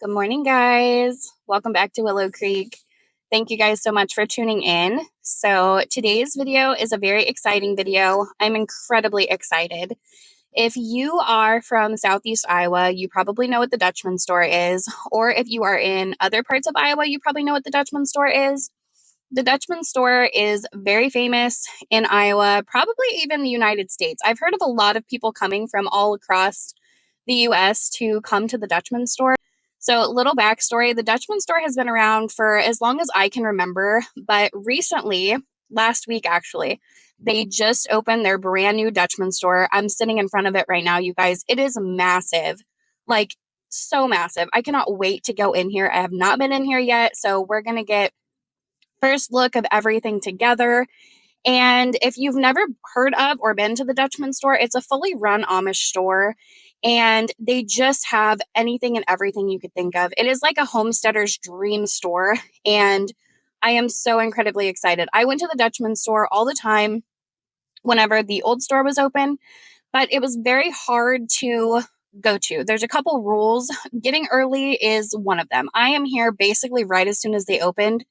Good morning, guys. Welcome back to Willow Creek. Thank you guys so much for tuning in. So, today's video is a very exciting video. I'm incredibly excited. If you are from Southeast Iowa, you probably know what the Dutchman store is. Or if you are in other parts of Iowa, you probably know what the Dutchman store is. The Dutchman store is very famous in Iowa, probably even the United States. I've heard of a lot of people coming from all across the US to come to the Dutchman store. So, little backstory, the Dutchman store has been around for as long as I can remember, but recently, last week actually, they just opened their brand new Dutchman store. I'm sitting in front of it right now, you guys. It is massive, like so massive. I cannot wait to go in here. I have not been in here yet, so we're going to get first look of everything together. And if you've never heard of or been to the Dutchman store, it's a fully run Amish store. And they just have anything and everything you could think of. It is like a homesteader's dream store. And I am so incredibly excited. I went to the Dutchman store all the time whenever the old store was open, but it was very hard to go to. There's a couple rules. Getting early is one of them. I am here basically right as soon as they opened,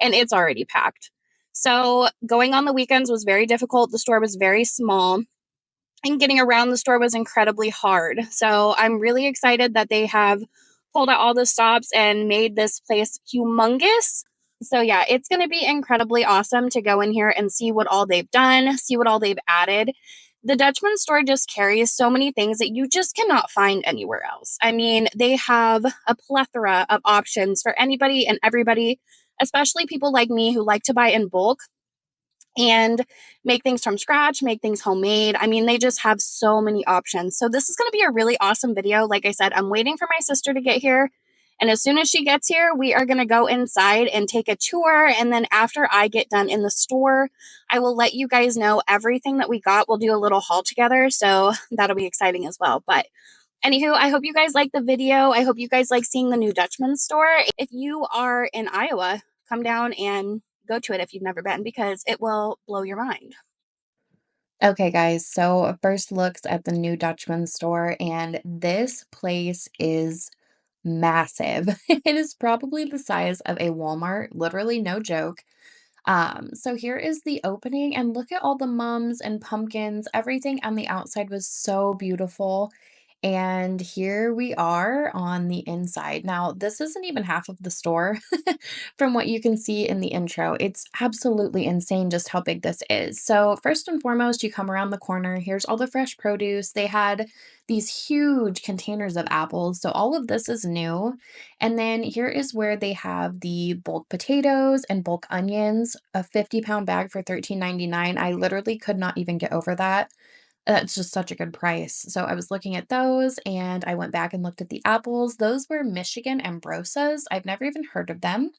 and it's already packed. So going on the weekends was very difficult. The store was very small, and getting around the store was incredibly hard. So I'm really excited that they have pulled out all the stops and made this place humongous. So yeah, it's going to be incredibly awesome to go in here and see what all they've done, see what all they've added. The Dutchman store just carries so many things that you just cannot find anywhere else. I mean, they have a plethora of options for anybody and everybody, especially people like me who like to buy in bulk and make things from scratch, make things homemade. I mean, they just have so many options. So this is going to be a really awesome video. Like I said, I'm waiting for my sister to get here. And as soon as she gets here, we are going to go inside and take a tour. And then after I get done in the store, I will let you guys know everything that we got. We'll do a little haul together. So that'll be exciting as well. But anywho, I hope you guys like the video. I hope you guys like seeing the new Dutchman store. If you are in Iowa, come down and go to it if you've never been because it will blow your mind. Okay, guys, so first looks at the new Dutchman store, and this place is massive. It is probably the size of a Walmart, literally no joke. So here is the opening, and look at all the mums and pumpkins. Everything on the outside was so beautiful. And here we are on the inside. Now, this isn't even half of the store from what you can see in the intro. It's absolutely insane just how big this is. So, first and foremost, you come around the corner. Here's all the fresh produce. They had these huge containers of apples. So, all of this is new. And then here is where they have the bulk potatoes and bulk onions, a 50-pound bag for $13.99. I literally could not even get over that. That's just such a good price. So I was looking at those and I went back and looked at the apples. Those were Michigan Ambrosas. I've never even heard of them.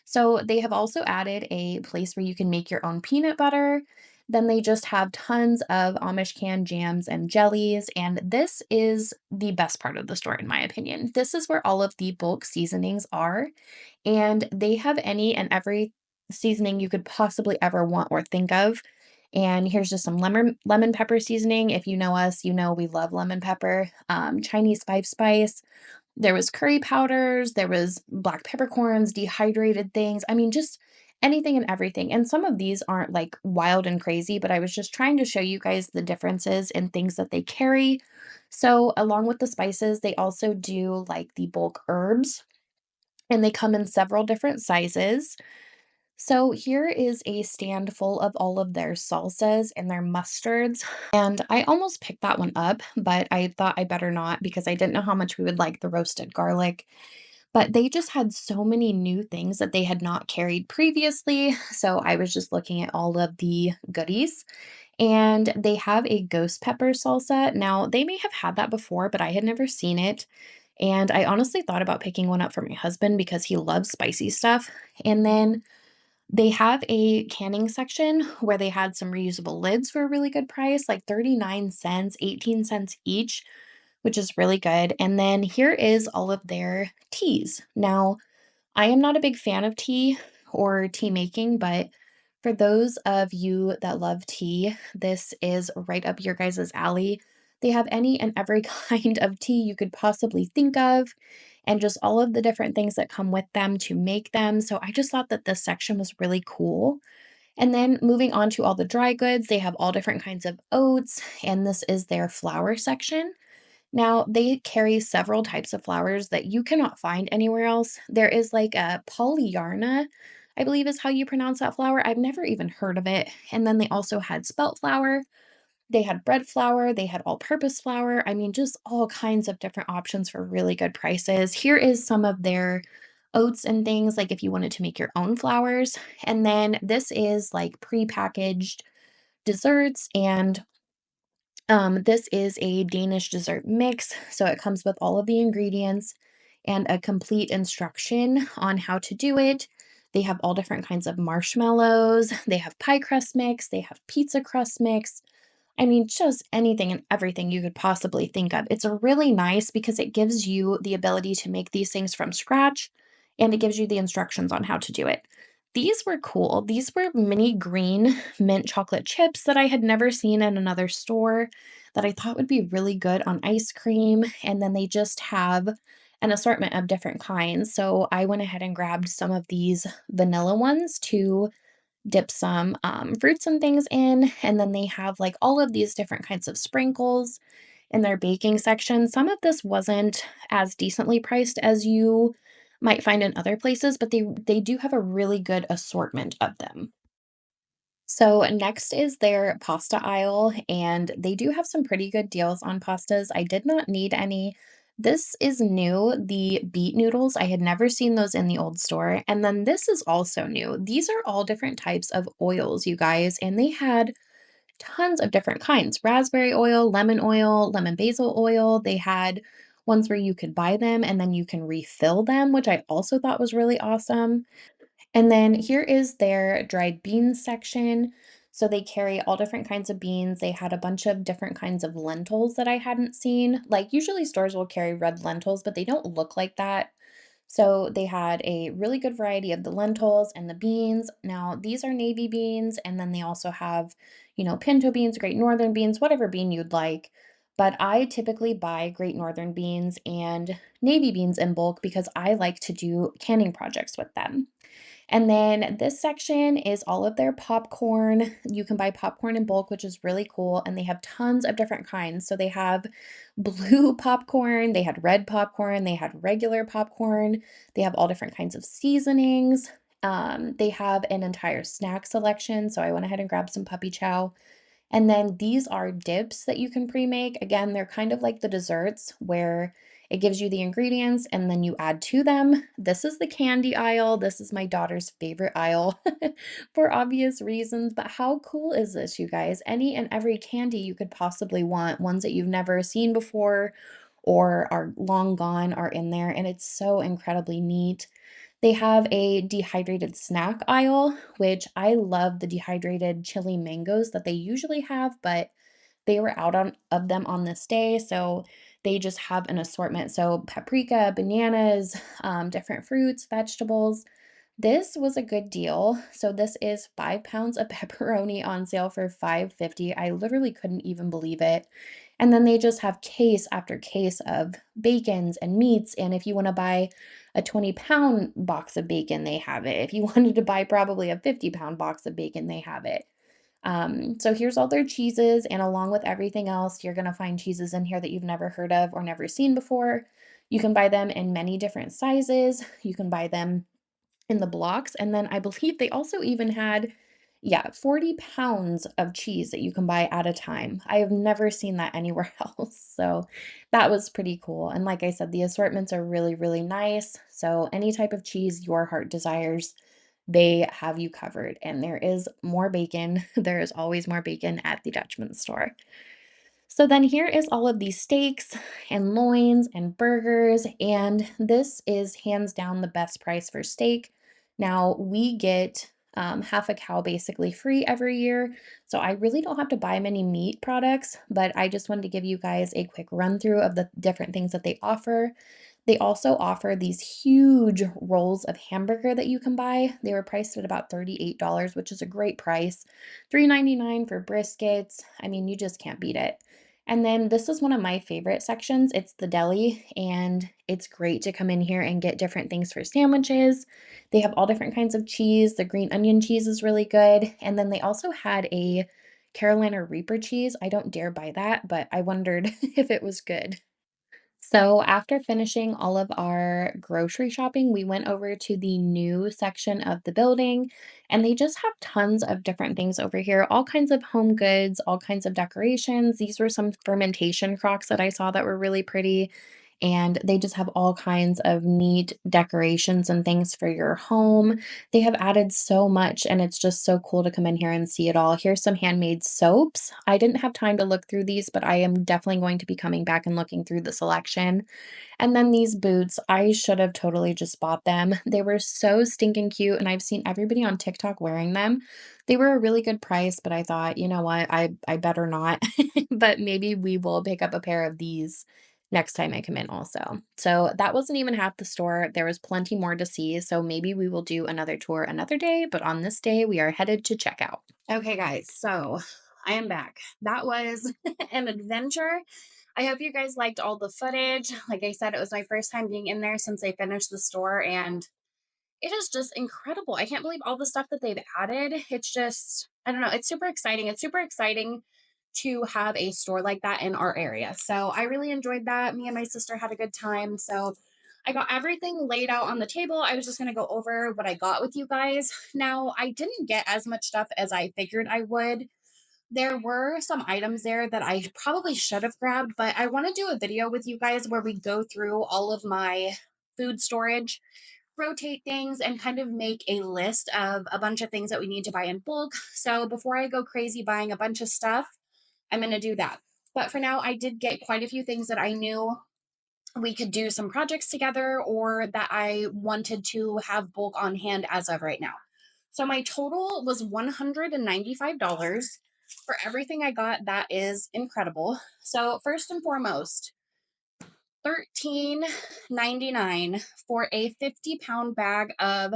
So they have also added a place where you can make your own peanut butter. Then they just have tons of Amish canned jams and jellies. And this is the best part of the store, in my opinion. This is where all of the bulk seasonings are. And they have any and every seasoning you could possibly ever want or think of. And here's just some lemon pepper seasoning. If you know us, you know we love lemon pepper. Chinese five spice. There was curry powders, there was black peppercorns, dehydrated things. I mean, just anything and everything. And some of these aren't like wild and crazy, but I was just trying to show you guys the differences in things that they carry. So, along with the spices, they also do like the bulk herbs, and they come in several different sizes. So here is a stand full of all of their salsas and their mustards. And I almost picked that one up, but I thought I better not because I didn't know how much we would like the roasted garlic. But they just had so many new things that they had not carried previously. So I was just looking at all of the goodies. And they have a ghost pepper salsa. Now, they may have had that before, but I had never seen it. And I honestly thought about picking one up for my husband because he loves spicy stuff. And then they have a canning section where they had some reusable lids for a really good price, like 39 cents, 18 cents each, which is really good. And then here is all of their teas. Now, I am not a big fan of tea or tea making, but for those of you that love tea, this is right up your guys' alley. They have any and every kind of tea you could possibly think of. and just all of the different things that come with them to make them. So I just thought that this section was really cool. And then moving on to all the dry goods, they have all different kinds of oats, and this is their flour section. Now, they carry several types of flowers that you cannot find anywhere else. There is like a polyarna, I believe is how you pronounce that flour. I've never even heard of it. And then they also had spelt flour, they had bread flour, they had all-purpose flour. I mean, just all kinds of different options for really good prices. Here is some of their oats and things, like if you wanted to make your own flours. And then this is like prepackaged desserts, and this is a Danish dessert mix, so it comes with all of the ingredients and a complete instruction on how to do it. They have all different kinds of marshmallows, they have pie crust mix, they have pizza crust mix. I mean, just anything and everything you could possibly think of. It's a really nice because it gives you the ability to make these things from scratch, and it gives you the instructions on how to do it. These were cool. These were mini green mint chocolate chips that I had never seen in another store that I thought would be really good on ice cream. And then they just have an assortment of different kinds. So I went ahead and grabbed some of these vanilla ones to dip some fruits and things in. And then they have like all of these different kinds of sprinkles in their baking section. Some of this wasn't as decently priced as you might find in other places, but they do have a really good assortment of them. So next is their pasta aisle, and they do have some pretty good deals on pastas. I did not need any. This is new, the beet noodles. I had never seen those in the old store. And then this is also new. These are all different types of oils, you guys, and they had tons of different kinds: raspberry oil, lemon basil oil. They had ones where you could buy them and then you can refill them, which I also thought was really awesome. And then here is their dried beans section. So they carry all different kinds of beans. They had a bunch of different kinds of lentils that I hadn't seen. Like usually stores will carry red lentils, but they don't look like that. So they had a really good variety of the lentils and the beans. Now, these are navy beans, and then they also have, pinto beans, great northern beans, whatever bean you'd like. But I typically buy great northern beans and navy beans in bulk because I like to do canning projects with them. And then this section is all of their popcorn. You can buy popcorn in bulk, which is really cool. And they have tons of different kinds. So they have blue popcorn, they had red popcorn, they had regular popcorn, they have all different kinds of seasonings. They have an entire snack selection. So I went ahead and grabbed some puppy chow. And then these are dips that you can pre-make. Again, they're kind of like the desserts where it gives you the ingredients and then you add to them. This is the candy aisle. This is my daughter's favorite aisle for obvious reasons. But how cool is this, you guys? Any and every candy you could possibly want, ones that you've never seen before or are long gone, are in there. And it's so incredibly neat. They have a dehydrated snack aisle, which I love the dehydrated chili mangoes that they usually have, but they were out of them on this day, so they just have an assortment. So paprika, bananas, different fruits, vegetables. This was a good deal. So this is 5 pounds of pepperoni on sale for 5.50. I literally couldn't even believe it. And then they just have case after case of bacons and meats. And if you want to buy a 20-pound box of bacon, they have it. If you wanted to buy probably a 50-pound box of bacon, they have it. So here's all their cheeses, and along with everything else, you're going to find cheeses in here that you've never heard of or never seen before. You can buy them in many different sizes. You can buy them in the blocks, and then I believe they also even had, yeah, 40 pounds of cheese that you can buy at a time. I have never seen that anywhere else, so that was pretty cool. And like I said, the assortments are really, really nice. So any type of cheese your heart desires, they have you covered. And there is more bacon. There is always more bacon at the Dutchman store. So then here is all of these steaks and loins and burgers, and this is hands down the best price for steak. Now we get half a cow basically free every year, so I really don't have to buy many meat products, but I just wanted to give you guys a quick run through of the different things that they offer. They also offer these huge rolls of hamburger that you can buy. They were priced at about $38, which is a great price. $3.99 for briskets. I mean, you just can't beat it. And then this is one of my favorite sections. It's the deli, and it's great to come in here and get different things for sandwiches. They have all different kinds of cheese. The green onion cheese is really good. And then they also had a Carolina Reaper cheese. I don't dare buy that, but I wondered if it was good. So, after finishing all of our grocery shopping, we went over to the new section of the building, and they just have tons of different things over here, all kinds of home goods, all kinds of decorations. These were some fermentation crocks that I saw that were really pretty, and they just have all kinds of neat decorations and things for your home. They have added so much, and it's just so cool to come in here and see it all. Here's some handmade soaps. I didn't have time to look through these, but I am definitely going to be coming back and looking through the selection. And then these boots, I should have totally just bought them. They were so stinking cute, and I've seen everybody on TikTok wearing them. They were a really good price, but I thought, you know what, I better not. But maybe we will pick up a pair of these next time I come in also. So that wasn't even half the store. There was plenty more to see. So maybe we will do another tour another day, but on this day, we are headed to checkout. Okay, guys, so I am back. That was an adventure. I hope you guys liked all the footage. Like I said, it was my first time being in there since I finished the store, and it is just incredible. I can't believe all the stuff that they've added. It's just, I don't know, it's super exciting. It's super exciting to have a store like that in our area. So I really enjoyed that. Me and my sister had a good time. So I got everything laid out on the table. I was just going to go over what I got with you guys. Now, I didn't get as much stuff as I figured I would. There were some items there that I probably should have grabbed, but I want to do a video with you guys where we go through all of my food storage, rotate things, and kind of make a list of a bunch of things that we need to buy in bulk. So before I go crazy buying a bunch of stuff, I'm going to do that. But for now, I did get quite a few things that I knew we could do some projects together or that I wanted to have bulk on hand as of right now. So my total was $195 for everything I got. That is incredible. So first and foremost, 13.99 for a 50-pound bag of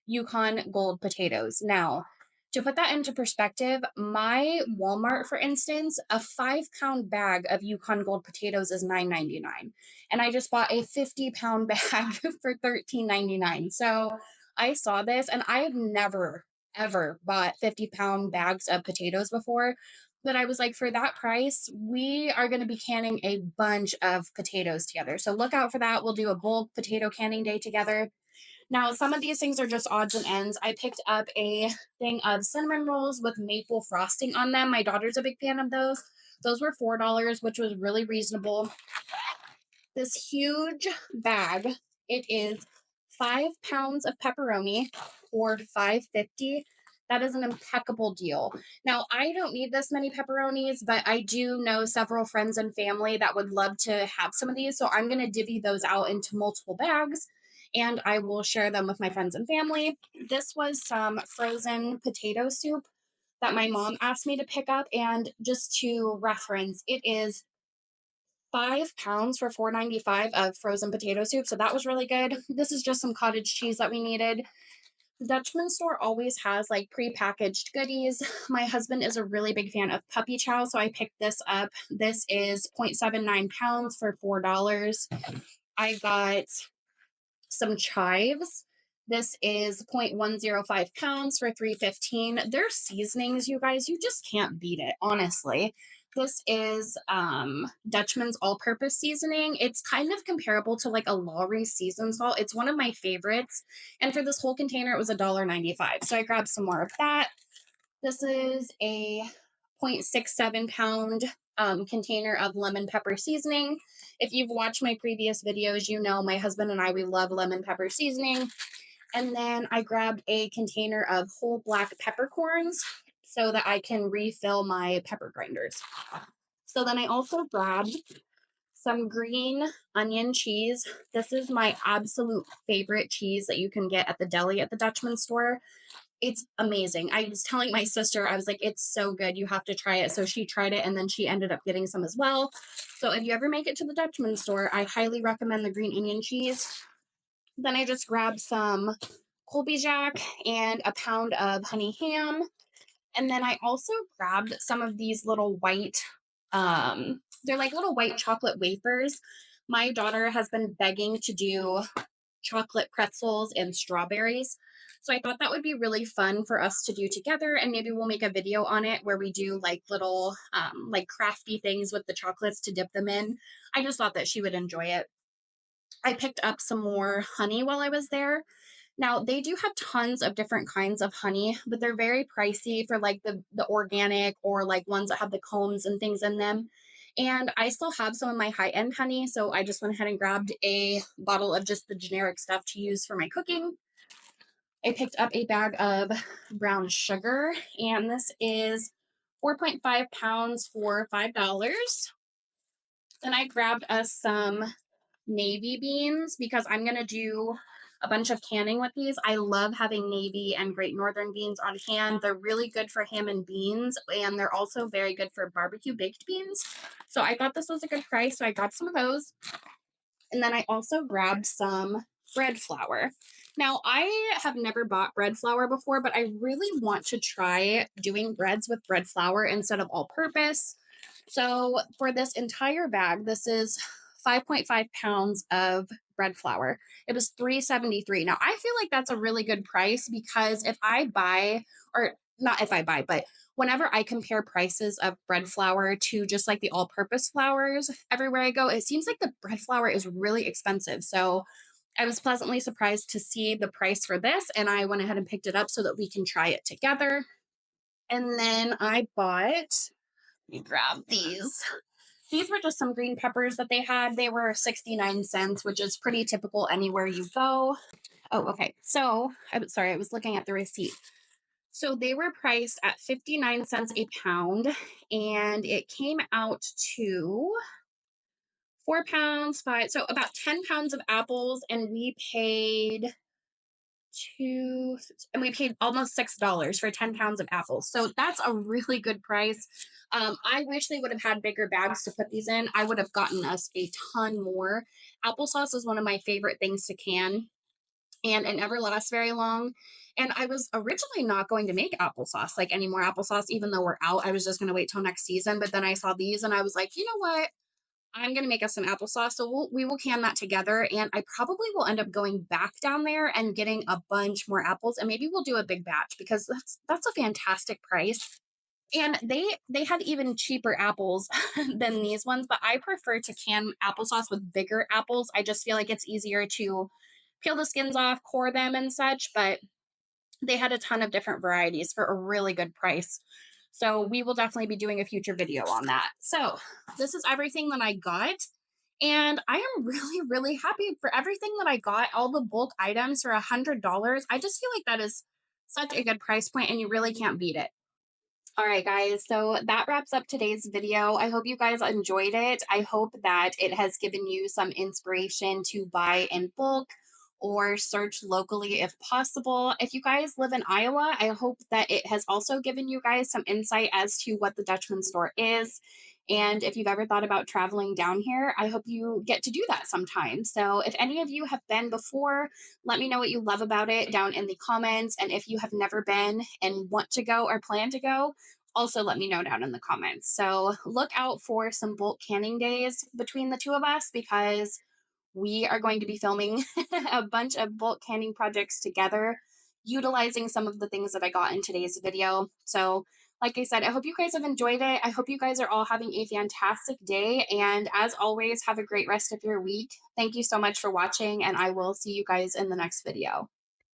Yukon Gold potatoes. Now, to put that into perspective, my Walmart, for instance, a 5-pound bag of Yukon Gold potatoes is $9.99. And I just bought a 50-pound bag for $13.99. So I saw this and I have never, ever bought 50-pound bags of potatoes before. But I was like, for that price, we are going to be canning a bunch of potatoes together. So look out for that. We'll do a bulk potato canning day together. Now, some of these things are just odds and ends. I picked up a thing of cinnamon rolls with maple frosting on them. My daughter's a big fan of those. Those were $4, which was really reasonable. This huge bag, it is 5 pounds of pepperoni for $5.50. That is an impeccable deal. Now, I don't need this many pepperonis, but I do know several friends and family that would love to have some of these. So I'm going to divvy those out into multiple bags and I will share them with my friends and family. This was some frozen potato soup that my mom asked me to pick up. And just to reference, it is 5 pounds for $4.95 of frozen potato soup. So that was really good. This is just some cottage cheese that we needed. The Dutchman store always has like pre-packaged goodies. My husband is a really big fan of puppy chow, so I picked this up. This is 0.79 pounds for $4. I got some chives. This is 0.105 pounds for $3.15. Their seasonings, you guys, you just can't beat it, honestly. This is Dutchman's all-purpose seasoning. It's kind of comparable to like a Lawry seasoned salt. It's one of my favorites. And for this whole container, it was $1.95. So I grabbed some more of that. This is a 0.67 pound container of lemon pepper seasoning. If you've watched my previous videos, you know my husband and I, we love lemon pepper seasoning. And then I grabbed a container of whole black peppercorns so that I can refill my pepper grinders. So then I also grabbed some green onion cheese. This is my absolute favorite cheese that you can get at the deli at the Dutchman store. It's amazing. I was telling my sister, I was like, it's so good. You have to try it. So she tried it and then she ended up getting some as well. So if you ever make it to the Dutchman store, I highly recommend the green onion cheese. Then I just grabbed some Colby Jack and a pound of honey ham. And then I also grabbed some of these little white They're like little white chocolate wafers. My daughter has been begging to do chocolate pretzels and strawberries. So I thought that would be really fun for us to do together. And maybe we'll make a video on it where we do like little, like crafty things with the chocolates to dip them in. I just thought that she would enjoy it. I picked up some more honey while I was there. Now, they do have tons of different kinds of honey, but they're very pricey for like the organic or like ones that have the combs and things in them. And I still have some of my high-end honey, so I just went ahead and grabbed a bottle of just the generic stuff to use for my cooking. I picked up a bag of brown sugar, and this is 4.5 pounds for $5. Then I grabbed us some navy beans because I'm going to do a bunch of canning with these. I love having navy and Great Northern beans on hand. They're really good for ham and beans, and they're also very good for barbecue baked beans. So I thought this was a good price, so I got some of those. And then I also grabbed some bread flour. Now, I have never bought bread flour before, but I really want to try doing breads with bread flour instead of all purpose. So for this entire bag, this is 5.5 pounds of bread flour. It was $3.73. Now I feel like that's a really good price because if I buy, or not if I buy, but whenever I compare prices of bread flour to just like the all-purpose flours everywhere I go, it seems like the bread flour is really expensive. So I was pleasantly surprised to see the price for this, and I went ahead and picked it up so that we can try it together. And then I bought, let me grab these. These were just some green peppers that they had. They were 69 cents, which is pretty typical anywhere you go. Oh, okay. So, I'm sorry, I was looking at the receipt. So they were priced at 59 cents a pound, and it came out to 4 pounds, five, so about 10 pounds of apples, and we paid almost $6 for 10 pounds of apples. So that's a really good price. I wish they would have had bigger bags to put these in. I would have gotten us a ton more. Applesauce is one of my favorite things to can, and it never lasts very long. And I was originally not going to make applesauce, like any more applesauce, even though we're out. I was just going to wait till next season. But then I saw these and I was like, you know what? I'm going to make us some applesauce. So we will can that together. And I probably will end up going back down there and getting a bunch more apples. And maybe we'll do a big batch because that's a fantastic price. And they had even cheaper apples than these ones, but I prefer to can applesauce with bigger apples. I just feel like it's easier to peel the skins off, core them and such, but they had a ton of different varieties for a really good price. So we will definitely be doing a future video on that. So this is everything that I got. And I am really, really happy for everything that I got, all the bulk items for $100. I just feel like that is such a good price point and you really can't beat it. All right, guys. So that wraps up today's video. I hope you guys enjoyed it. I hope that it has given you some inspiration to buy in bulk or search locally if possible. If you guys live in Iowa, I hope that it has also given you guys some insight as to what the Dutchman store is. And if you've ever thought about traveling down here, I hope you get to do that sometime. So if any of you have been before, let me know what you love about it down in the comments. And if you have never been and want to go or plan to go, also let me know down in the comments. So look out for some bulk canning days between the two of us because we are going to be filming a bunch of bulk canning projects together, utilizing some of the things that I got in today's video. So like I said, I hope you guys have enjoyed it. I hope you guys are all having a fantastic day. And as always, have a great rest of your week. Thank you so much for watching, and I will see you guys in the next video.